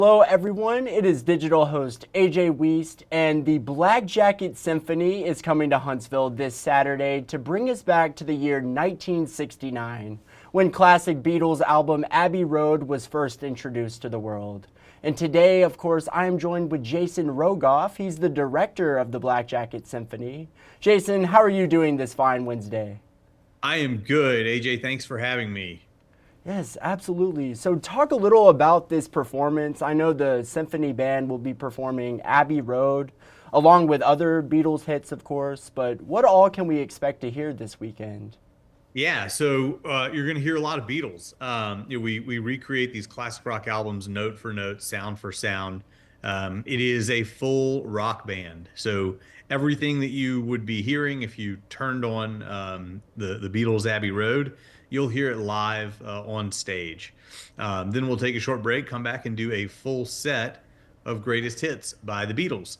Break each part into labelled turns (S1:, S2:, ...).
S1: Hello, everyone. It is digital host AJ Weist, and the Black Jacket Symphony is coming to Huntsville this Saturday to bring us back to the year 1969, when classic Beatles album Abbey Road was first introduced to the world. And today, of course, I am joined with Jason Rogoff. He's the director of the Black Jacket Symphony. Jason, how are you doing this fine Wednesday?
S2: I am good. AJ, thanks for having me.
S1: Yes, absolutely. So, talk a little about this performance. I know the symphony band will be performing Abbey Road, along with other Beatles hits, of course. But what all can we expect to hear this weekend?
S2: You're going to hear a lot of Beatles. We recreate these classic rock albums note for note, sound for sound. It is a full rock band. So everything that you would be hearing if you turned on the Beatles Abbey Road, you'll hear it live on stage. Then we'll take a short break, come back and do a full set of greatest hits by the Beatles.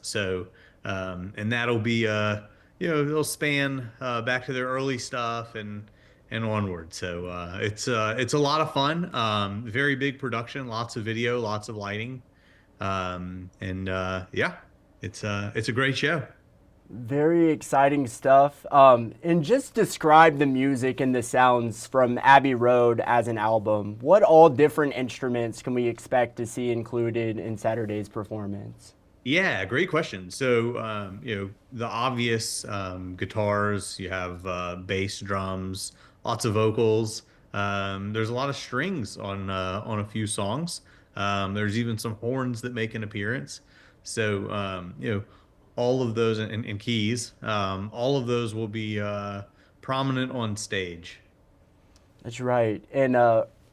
S2: And that'll be they'll span back to their early stuff and onward. It's a lot of fun. Very big production, lots of video, lots of lighting, yeah, it's a great show.
S1: Very exciting stuff. And just describe the music and the sounds from Abbey Road as an album. What all different instruments can we expect to see included in Saturday's performance?
S2: Yeah, great question. The obvious guitars, you have bass, drums, lots of vocals. There's a lot of strings on a few songs. There's even some horns that make an appearance. So, all of those and keys, all of those will be prominent on stage.
S1: That's right. And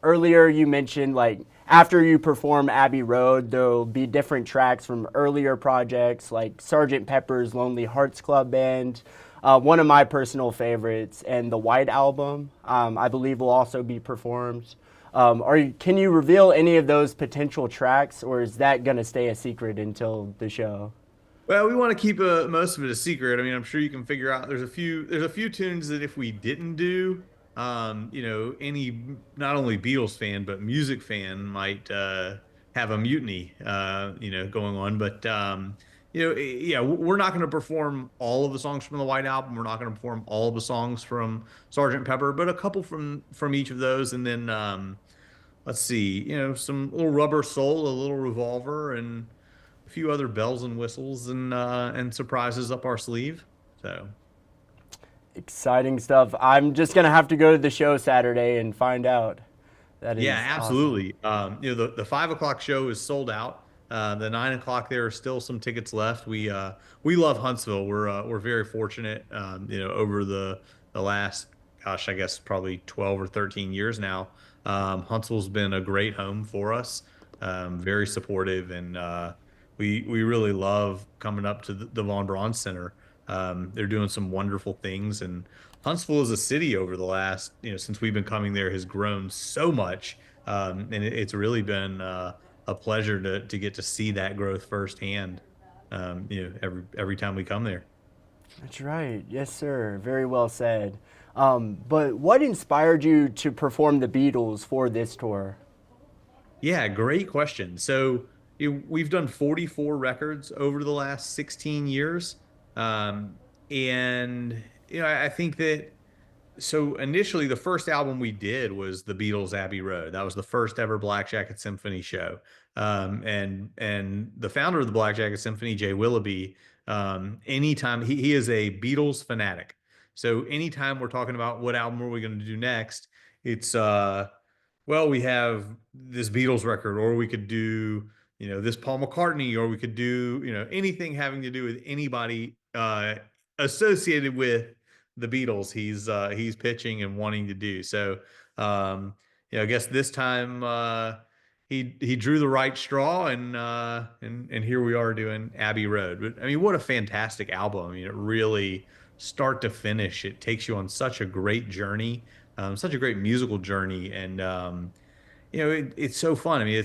S1: earlier you mentioned like after you perform Abbey Road, there'll be different tracks from earlier projects like Sergeant Pepper's Lonely Hearts Club Band, one of my personal favorites, and the White Album, I believe will also be performed. Can you reveal any of those potential tracks, or is that going to stay a secret until the show?
S2: Well, we want to keep most of it a secret. I mean, I'm sure you can figure out there's a few tunes that if we didn't do, any not only Beatles fan but music fan might have a mutiny, going on. Yeah, we're not going to perform all of the songs from the White Album. We're not going to perform all of the songs from Sergeant Pepper, but a couple from each of those, and then let's see, some little Rubber Soul, a little Revolver, and a few other bells and whistles and surprises up our sleeve. So
S1: Exciting stuff. I'm just going to have to go to the show Saturday and find out. That
S2: yeah,
S1: is awesome.
S2: absolutely. The 5 o'clock show is sold out. The 9 o'clock, there are still some tickets left. We love Huntsville. We're very fortunate. Over the last, gosh, I guess probably 12 or 13 years now, Huntsville's been a great home for us. Very supportive, and we really love coming up to the Von Braun Center. They're doing some wonderful things, and Huntsville as a city over the last, since we've been coming there, has grown so much, and it's really been a pleasure to get to see that growth firsthand. Every time we come there.
S1: That's right. Yes, sir. Very well said. But what inspired you to perform the Beatles for this tour?
S2: Yeah, great question. We've done 44 records over the last 16 years. Um, and, I think that so initially the first album we did was the Beatles Abbey Road. That was the first ever Black Jacket Symphony show. And the founder of the Black Jacket Symphony, Jay Willoughby, anytime he is a Beatles fanatic. So anytime we're talking about what album are we going to do next, it's well, we have this Beatles record, or we could do, this Paul McCartney, or we could do, anything having to do with anybody associated with the Beatles. He's pitching and wanting to do. I guess this time he drew the right straw, and here we are doing Abbey Road. But I mean, what a fantastic album! I mean, it really start to finish, it takes you on such a great journey, such a great musical journey, and it's so fun. I mean,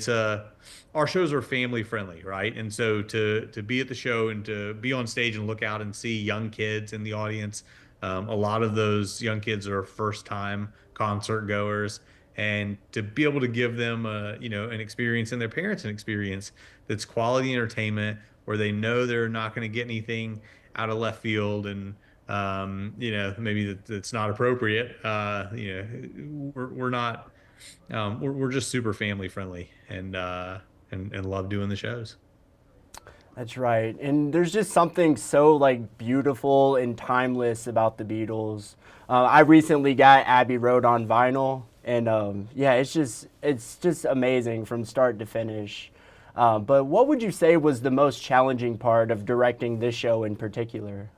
S2: our shows are family friendly, right? And so to be at the show and to be on stage and look out and see young kids in the audience, a lot of those young kids are first time concert goers, and to be able to give them an experience and their parents an experience that's quality entertainment where they know they're not going to get anything out of left field and maybe that's not appropriate. We're not we're just super family friendly and love doing the shows.
S1: That's right. And there's just something so like beautiful and timeless about the Beatles. I recently got Abbey Road on vinyl, and yeah, it's just amazing from start to finish. But what would you say was the most challenging part of directing this show in particular?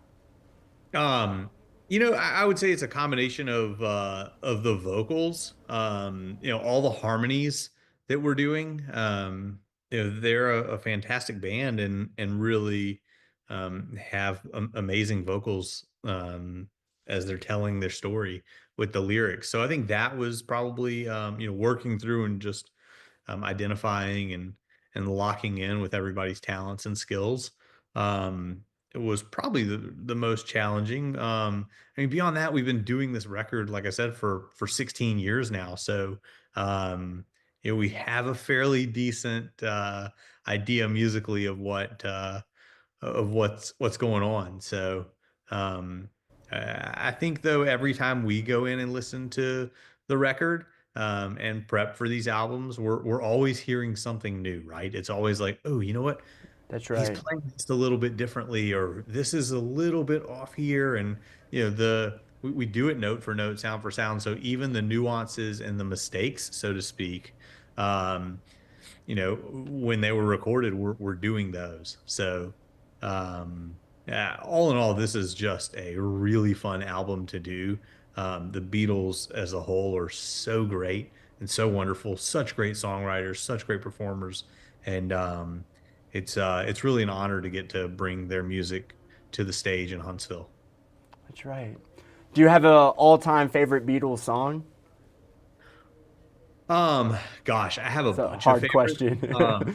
S2: Um, I would say it's a combination of the vocals, all the harmonies that we're doing. They're a fantastic band and really have amazing vocals as they're telling their story with the lyrics. So I think that was probably working through and just identifying and locking in with everybody's talents and skills. It was probably the most challenging. I mean, beyond that, we've been doing this record, like I said, for 16 years now. So, we have a fairly decent idea musically of what's going on. So, I think though every time we go in and listen to the record and prep for these albums, we're always hearing something new, right? It's always like, oh, you know what?
S1: That's
S2: He's
S1: right.
S2: playing just a little bit differently, or this is a little bit off here, and we do it note for note, sound for sound. So even the nuances and the mistakes, so to speak, um, when they were recorded, we're doing those. So, yeah, all in all, this is just a really fun album to do. The Beatles as a whole are so great and so wonderful, such great songwriters, such great performers, and it's really an honor to get to bring their music to the stage in Huntsville.
S1: That's right. Do you have a all-time favorite Beatles song?
S2: Um, Gosh, I have a
S1: It's a
S2: bunch of
S1: hard
S2: favorites.
S1: question.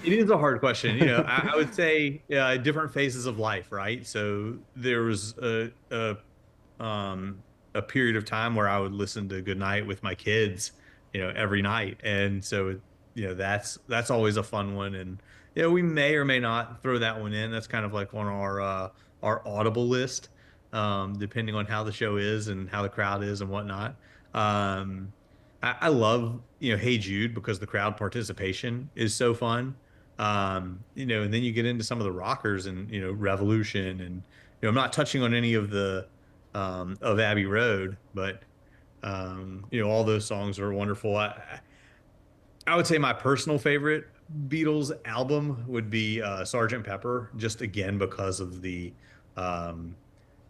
S2: It is a hard question. I would say different phases of life, right? So there was um, a period of time where I would listen to Goodnight with my kids, every night, and so that's always a fun one. And we may or may not throw that one in. That's kind of like on our audible list, depending on how the show is and how the crowd is and whatnot. Um, I love, Hey Jude because the crowd participation is so fun. And then you get into some of the rockers and, Revolution and, I'm not touching on any of Abbey Road, but, all those songs are wonderful. I would say my personal favorite Beatles album would be Sergeant Pepper, just again because of um,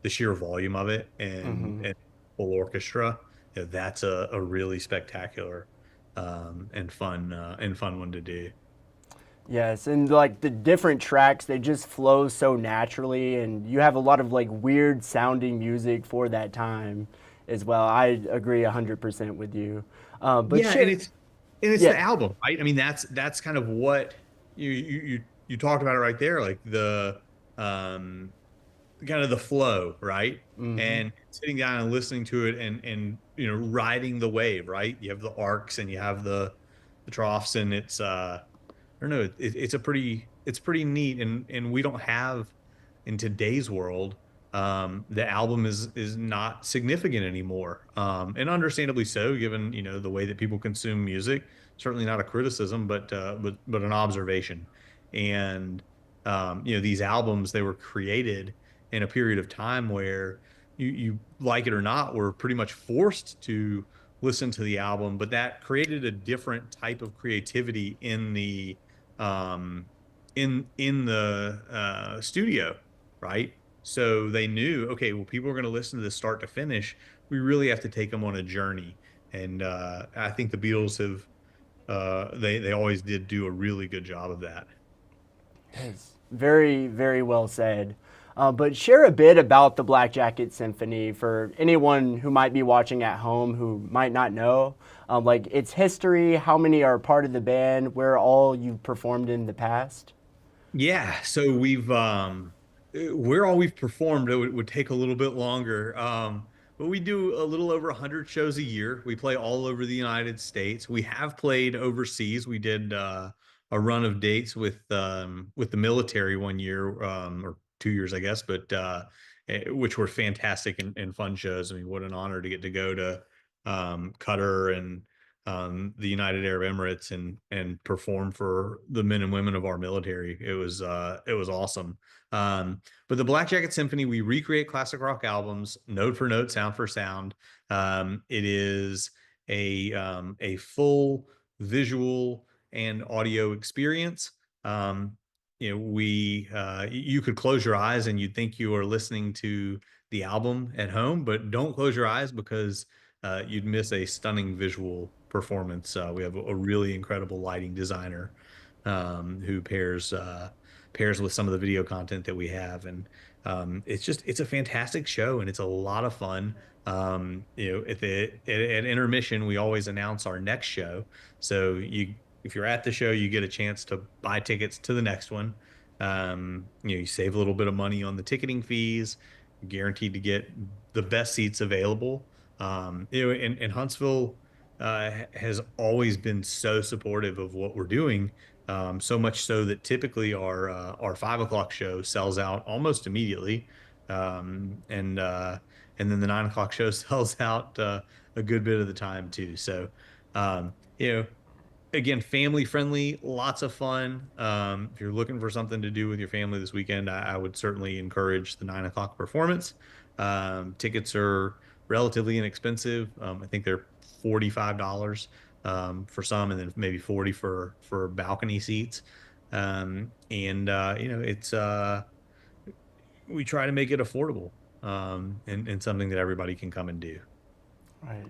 S2: the sheer volume of it and full orchestra. That's a really spectacular and fun one to do.
S1: Yes, and like the different tracks, they just flow so naturally, and you have a lot of like weird sounding music for that time as well. I agree 100% with you. But
S2: Yeah, and
S1: share,
S2: it's the
S1: yeah,
S2: album, right? I mean, that's kind of what you talked about it right there, like the um kind of the flow, right? And sitting down and listening to it and riding the wave, right? You have the arcs and you have the troughs, and it's I don't know, it's pretty neat, and we don't have in today's world the album is not significant anymore, and understandably so, given the way that people consume music. Certainly not a criticism, but an observation. And these albums, they were created in a period of time where you like it or not were pretty much forced to listen to the album, but that created a different type of creativity um in the studio, right? So they knew, okay, well, people are going to listen to this start to finish. We really have to take them on a journey. And I think the Beatles have they always did do a really good job of that.
S1: yes, very, very well said. But share a bit about the Black Jacket Symphony for anyone who might be watching at home who might not know, like its history, how many are part of the band, where all you've performed in the past.
S2: Yeah, so we've where all we've performed, it would take a little bit longer. But we do a little over 100 shows a year. We play all over the United States. We have played overseas. We did a run of dates with the military one year, or 2 years, I guess, but which were fantastic and fun shows. I mean, what an honor to get to go to Qatar and the United Arab Emirates and perform for the men and women of our military. It was awesome. But the Black Jacket Symphony, we recreate classic rock albums, note for note, sound for sound. It is a full visual and audio experience. You could close your eyes and you'd think you are listening to the album at home, but don't close your eyes because you'd miss a stunning visual performance. We have a really incredible lighting designer who pairs with some of the video content that we have, and it's a fantastic show and it's a lot of fun. At intermission, we always announce our next show, so if you're at the show, you get a chance to buy tickets to the next one. You save a little bit of money on the ticketing fees, guaranteed to get the best seats available. And Huntsville has always been so supportive of what we're doing, so much so that typically our 5 o'clock show sells out almost immediately, and then the 9 o'clock show sells out a good bit of the time too. So, um, you know, again, family friendly, lots of fun. If you're looking for something to do with your family this weekend, I would certainly encourage the 9 o'clock performance. Tickets are relatively inexpensive. I think they're $45 for some, and then maybe 40 for balcony seats. It's we try to make it affordable, and something that everybody can come and do.
S1: Right.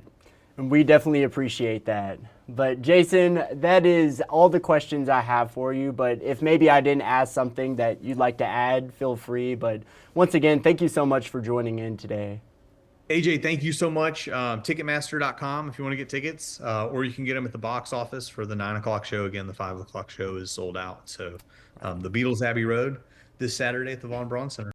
S1: And we definitely appreciate that. But Jason, that is all the questions I have for you. But if maybe I didn't ask something that you'd like to add, feel free. But once again, thank you so much for joining in today.
S2: AJ, thank you so much. Ticketmaster.com if you want to get tickets, or you can get them at the box office for the 9 o'clock show. Again, the 5 o'clock show is sold out. So the Beatles Abbey Road this Saturday at the Von Braun Center.